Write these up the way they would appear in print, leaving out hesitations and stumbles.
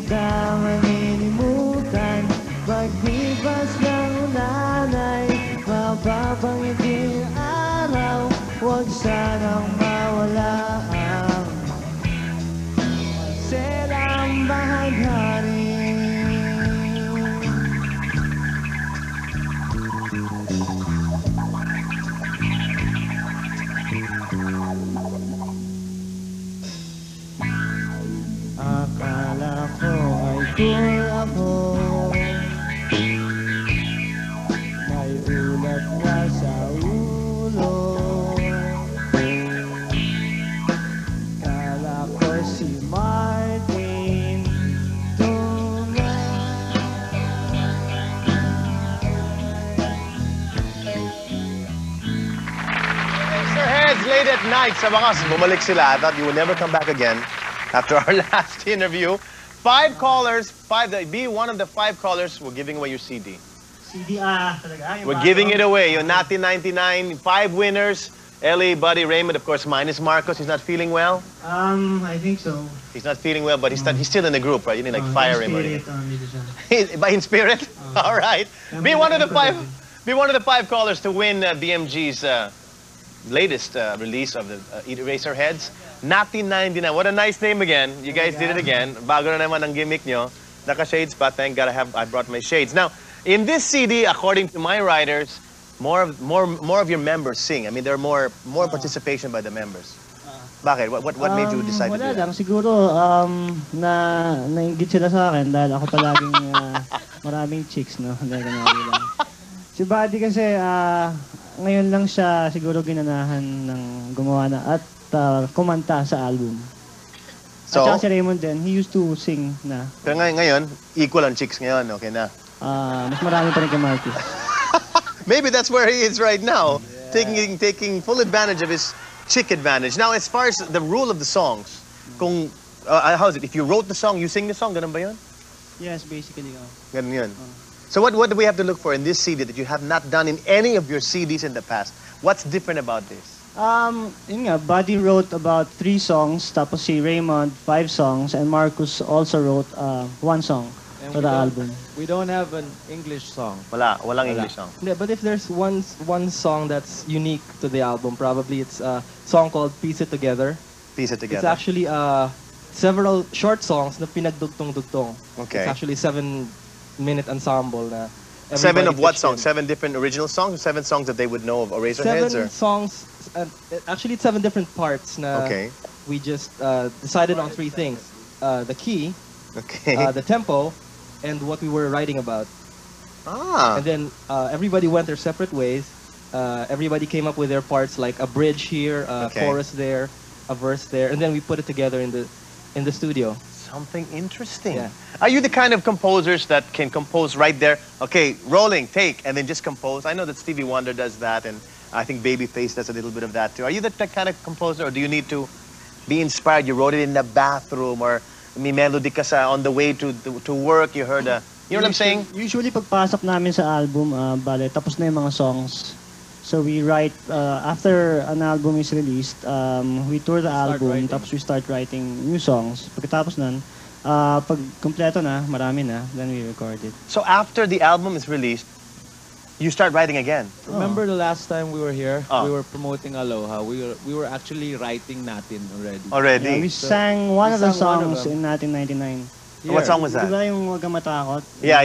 kita malilimutan. Paglipas ng ulanay, mapapangiting araw, huwag sanang mawala ang selang bahaghari. Akala ko ay cool ako, may ulat na sa ulo. Akala ko si Martin Heads late at night. Sa wakas, bumalik sila. I thought you would never come back again after our last interview. 5 callers, be one of the 5 callers. We're giving away your CD. CD talaga? We're giving it away. Your Nati 99, 5 winners. Ellie, Buddy, Raymond, of course, minus Marcos. He's not feeling well. I think so. He's not feeling well, but he's still in the group, right? You need like fire him. In spirit. All right. Be one of the 5. Be one of the 5 callers to win BMG's latest release of the Eraserheads. Nati 99. What a nice name again. You guys did it again. Bago na naman ang gimmick nyo. Naka-shades pa. Thank God I brought my shades. Now, in this CD, according to my writers, more of your members sing. I mean, there are more participation by the members. Bakit? What made you decide to do that? Wala lang. Siguro, nainggit sila sa akin dahil ako palaging maraming chicks, no? Si Buddy kasi, ngayon lang siya siguro ginanahan ng gumawa na at kumanta sa album. So, at saka si Raymond din, he used to sing na. Pero ngayon, equal ang chicks ngayon, okay na? Mas marami pa rin kay Marcus. Maybe that's where he is right now, taking full advantage of his chick advantage. Now, as far as the rule of the songs, kung, how is it? If you wrote the song, you sing the song, ganun ba yun? Yes, basically. Ganun yun. So what do we have to look for in this CD that you have not done in any of your CDs in the past? What's different about this? Yun nga, Buddy wrote about 3 songs, tapos si Raymond 5 songs, and Marcus also wrote 1 song for the album. We don't have an English song. Walang English song. Yeah, but if there's one song that's unique to the album, probably it's a song called Piece It Together. Piece It Together. It's actually several short songs na pinagdugtong-dugtong. Okay. It's actually 7-minute ensemble na 7 of what songs? 7 different original songs? 7 songs that they would know of Eraserheads? 7 songs, actually it's 7 different parts na we just decided on 3 things. The key, the tempo, and what we were writing about. And then everybody went their separate ways. Everybody came up with their parts, like a bridge here, a chorus there, a verse there, and then we put it together in the studio. Something interesting. Yeah. Are you the kind of composers that can compose right there? Okay, rolling, take, and then just compose? I know that Stevie Wonder does that, and I think Babyface does a little bit of that too. Are you that kind of composer, or do you need to be inspired? You wrote it in the bathroom, or may melody ka sa on the way to work, you heard a... You know what I'm saying? Usually, pagpasok namin sa album, bale, tapos na yung mga songs. So we write, after an album is released, we tour the album, tapos we start writing new songs. Pagkatapos nun, pag kompleto na, marami na, then we record it. So after the album is released, you start writing again? Remember the last time we were here? We were promoting Aloha. We were actually writing Natin already. Yeah, we sang one of the songs in Natin 99. What song was that? Diba yung Huwag Kang Matakot? Yeah.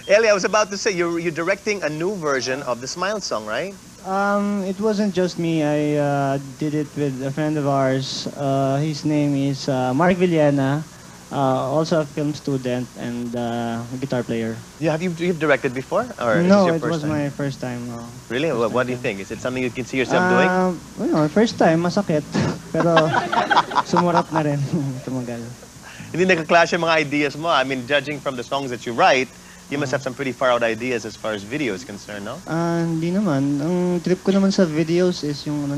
Ellie, I was about to say, you're directing a new version of the Smile song, right? It wasn't just me. I did it with a friend of ours. His name is Mark Villena, also a film student and a guitar player. Yeah, you've directed before? Or no, is it was my first time. Really? What do you think? Is it something you can see yourself doing? Well, first time, masakit. Pero sumurap na rin. Tumagal. Hindi nagka-clash yung mga ideas mo. I mean, judging from the songs that you write, you must have some pretty far-out ideas as far as video is concerned, no? Hindi naman. Ang trip ko naman sa videos is yung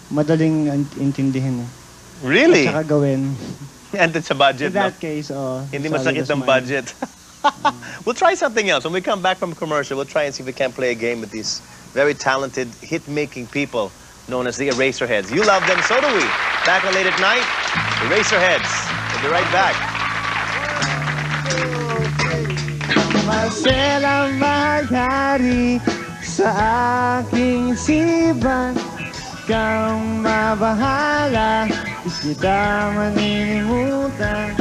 madaling intindihin. Really? At saka gawin. And it's a budget, in that case, hindi masakit ng budget. We'll try something else. When we come back from commercial, we'll try and see if we can play a game with these very talented, hit-making people known as the Eraserheads. You love them, so do we. Back on Late at Night, Eraserheads. We'll be right back. Maselang maghari sa aking siban. Kang mabahala, di kita maninimutan.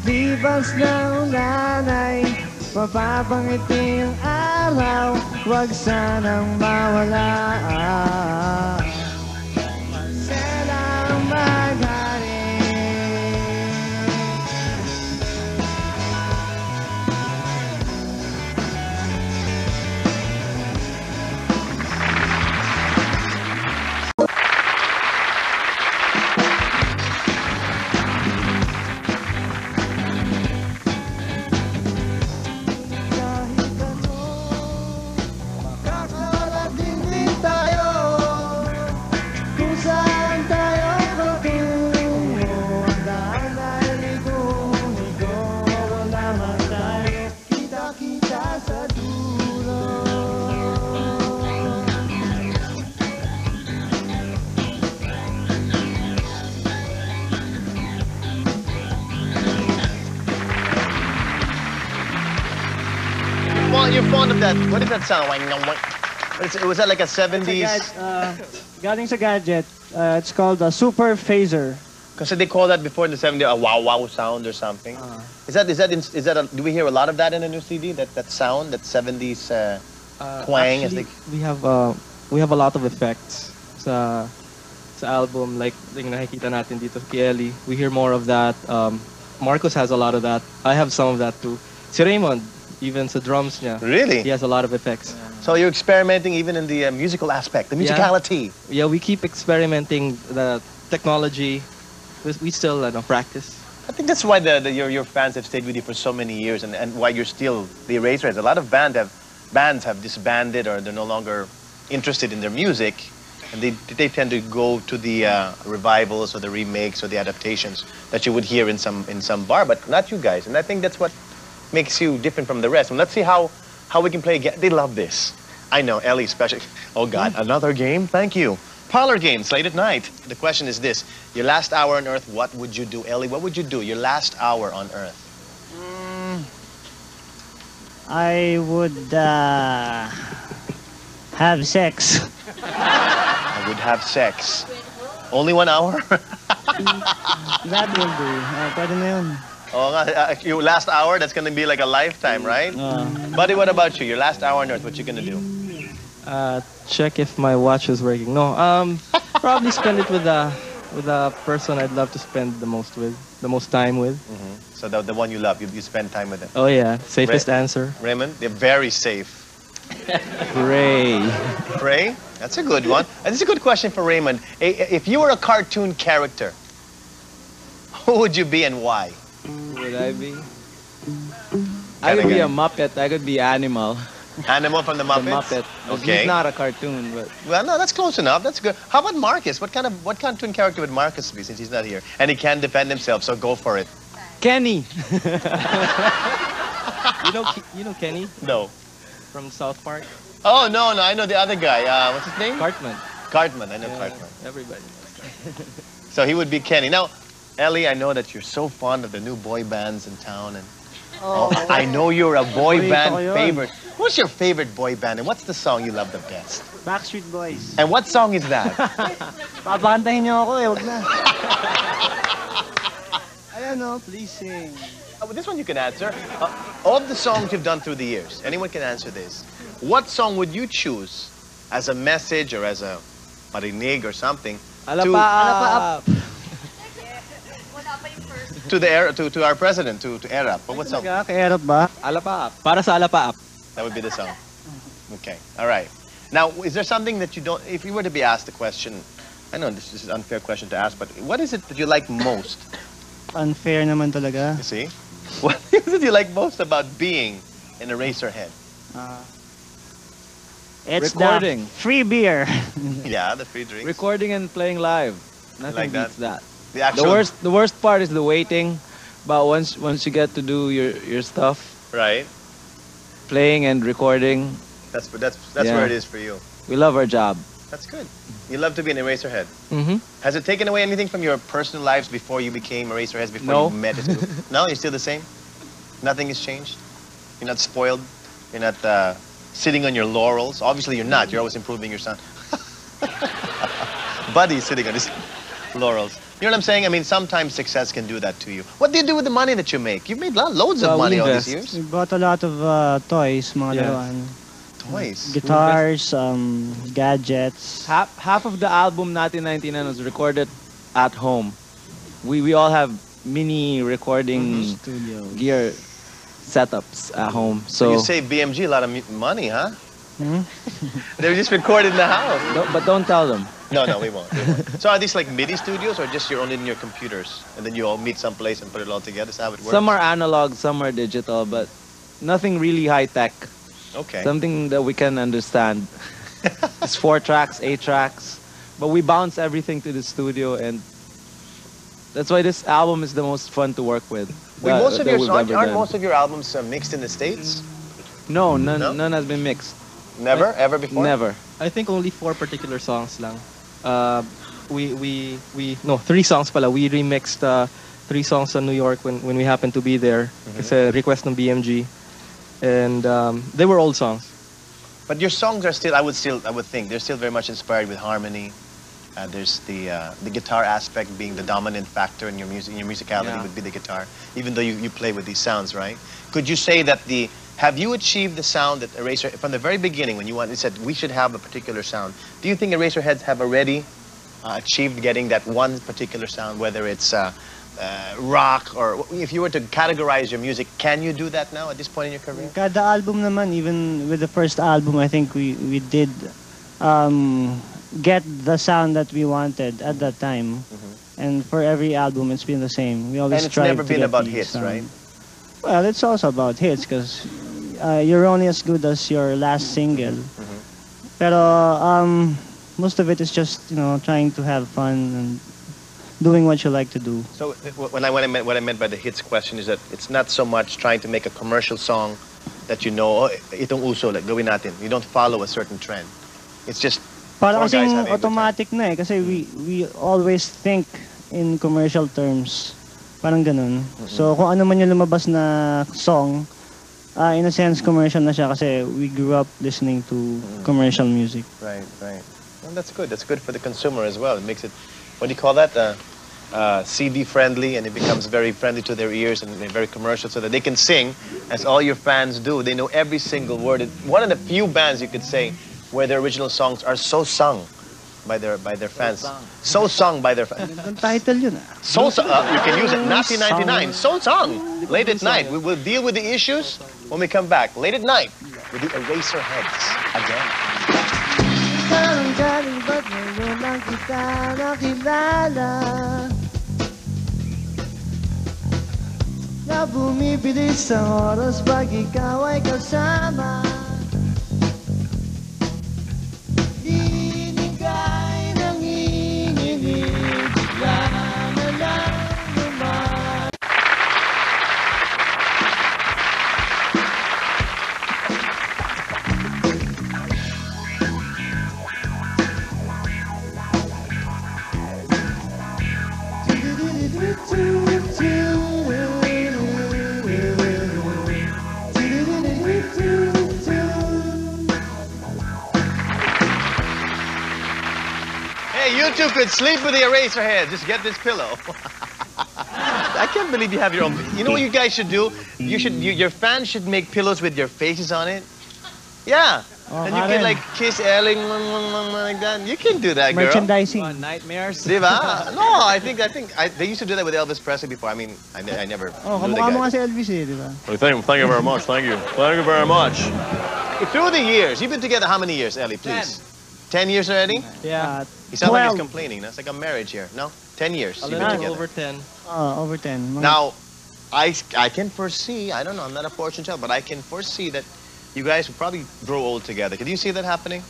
Libas ng ulanay, mapapangiti ang araw. Huwag sanang mawala. Maselang maghari. You're fond of that. What did that sound? Was that like a 70s? Galing sa gadget. It's called a super phaser. Because they call that before in the 70s a wow wow sound or something. Do we hear a lot of that in the new CD? That sound, that 70s twang? Actually, we have a lot of effects sa album, like yung nakikita natin dito kay Ellie. We hear more of that. Marcos has a lot of that. I have some of that too. Si Raymond, even sa drums niya. Really? He has a lot of effects. So you're experimenting even in the musical aspect, the musicality. Yeah, we keep experimenting the technology. We still practice. I think that's why your fans have stayed with you for so many years, and why you're still the Eraserheads. A lot of bands have disbanded, or they're no longer interested in their music, and they tend to go to the revivals or the remakes or the adaptations that you would hear in some bar, but not you guys. And I think that's what makes you different from the rest. And let's see how we can play again. They love this. I know, Ellie especially. Oh God, another game? Thank you. Parlor games, late at night. The question is this: your last hour on Earth, what would you do? Ellie, what would you do your last hour on Earth? I would have sex. I would have sex. Only 1 hour? That will do. Pwede na yun. Oh, your last hour, that's gonna be like a lifetime, right? Buddy, what about you? Your last hour on Earth, what you gonna do? Check if my watch is working. No, probably spend it with a person I'd love to spend the most time with. So the one you love, you spend time with them. Oh yeah, safest answer. Raymond, they're very safe. Pray. Pray? That's a good one. And this is a good question for Raymond. If you were a cartoon character, who would you be and why? Who would I be? I could be a Muppet. I could be Animal. Animal from the Muppets? The Muppet. Okay. He's not a cartoon, but... Well, no, that's close enough. That's good. How about Marcus? What cartoon character would Marcus be, since he's not here? And he can defend himself, so go for it. Kenny! You know Kenny? No. From South Park? Oh, no, I know the other guy. What's his name? Cartman. Cartman, I know Cartman. Everybody. So he would be Kenny. Now, Ellie, I know that you're so fond of the new boy bands in town, and I know you're a boy band favorite. What's your favorite boy band, and what's the song you love the best? Backstreet Boys. And what song is that? Papantahin niyo ako wag na. Ayan o, please sing. This one you can answer. Of the songs you've done through the years, anyone can answer this. What song would you choose as a message or as a marinig or something to our president, to Erap? But what song? Kay Erap ba? Alapaap. Para sa Alapaap. That would be the song. Okay, all right. Now, is there something that you don't, if you were to be asked a question, I know this is an unfair question to ask, but what is it that you like most? Unfair naman talaga. You see? What is it you like most about being in Eraserhead? It's recording. The free beer. Yeah, the free drinks. Recording and playing live. Nothing like beats that. The worst part is the waiting, but once you get to do your stuff, right? Playing and recording. That's where it is for you. We love our job. That's good. You love to be an Eraserhead. Has it taken away anything from your personal lives before you became Eraserheads? Before you met it? No, you're still the same. Nothing has changed. You're not spoiled? You're not sitting on your laurels? Obviously you're not. You're always improving your sound. Buddy's sitting on his laurels. You know what I'm saying? I mean, sometimes success can do that to you. What do you do with the money that you make? You've made loads of money all these years. We bought a lot of toys, mga laruan. Toys? Guitars, gadgets. Half of the album natin 99 was recorded at home. We all have mini recording gear setups at home. So you save BMG a lot of money, huh? They were just recorded in the house. But don't tell them. No, we won't. So are these like MIDI studios or just in your computers? And then you all meet someplace and put it all together? Is that how it works? Some are analog, some are digital, but nothing really high-tech. Okay. Something that we can understand. It's 4 tracks, 8 tracks. But we bounce everything to the studio, and that's why this album is the most fun to work with. Wait, aren't most of your albums mixed in the States? No, none has been mixed. Never? Ever before? Never. I think only 4 particular songs lang. No, 3 songs pala. We remixed 3 songs in New York when we happened to be there. It's a request ng BMG. And they were old songs. But your songs are still, I would think, they're still very much inspired with harmony. There's the guitar aspect being the dominant factor in your music. In your musicality would be the guitar, even though you play with these sounds, right? Could you say that have you achieved the sound that Eraser, from the very beginning when you said we should have a particular sound, do you think Eraserheads have already achieved getting that one particular sound, whether it's rock or if you were to categorize your music, can you do that now at this point in your career? Kada album naman, even with the first album, I think we did get the sound that we wanted at that time. And for every album, it's been the same. We always and it's never been about hits, sound. Right? Well, it's also about hits because you're only as good as your last single. Pero most of it is just trying to have fun and doing what you like to do. So what I meant by the hits question is that it's not so much trying to make a commercial song that itong uso, like gawin natin. You don't follow a certain trend. It's just para kasing automatic na kasi we always think in commercial terms. Parang ganun. So kung ano man yung lumabas na song, in a sense commercial na siya kasi we grew up listening to commercial music. Right. Well, that's good. That's good for the consumer as well. It makes it, what do you call that? CD friendly, and it becomes very friendly to their ears and very commercial, so that they can sing as all your fans do. They know every single word. One of the few bands you could say where their original songs are so sung by their fans. So sung by their fans. Title yun. So sung. You can use it. 1999. So sung. Late at night. We will deal with the issues when we come back. Late at night with the Eraserheads again. Na bumibilis ang oras pag ikaw ay kasama. Dinigay ng inginig, bigla na lang naman. You two could sleep with the Eraserheads. Just get this pillow. I can't believe you have your own. You know what you guys should do? Your fans should make pillows with your faces on it. Yeah. And you can like kiss Elling like that. You can do that, girl. Merchandising. Nightmares. Diba? No, I think they used to do that with Elvis Presley before. I mean, I never. Kamukha mo nga si Elvis diba? Thank you very much. Thank you very much. Through the years, you've been together how many years, Ellie? Please. 10 years already? Yeah. He sounds like he's complaining. That's like a marriage here. No? 10 years you've been together. Over 10. Over 10. Now, I can foresee, I don't know, I'm not a fortune teller, but I can foresee that you guys will probably grow old together. Can you see that happening?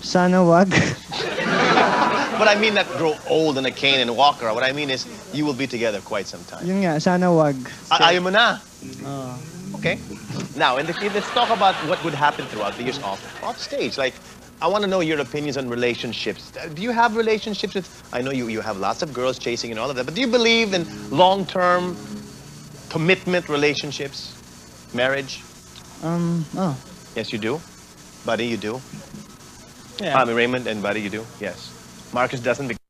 Sana wag. But I mean not grow old in a cane and walk around. What I mean is you will be together quite some time. Yun nga, sana wag. Ayaw mo na? Okay. Now, let's talk about what would happen throughout the years off stage. Like, I want to know your opinions on relationships. Do you have relationships with, I know you have lots of girls chasing and all of that, but do you believe in long-term commitment relationships, marriage? Oh. Yes, you do. Buddy, you do. Yeah. I mean, Raymond and Buddy, you do. Yes. Marcus doesn't.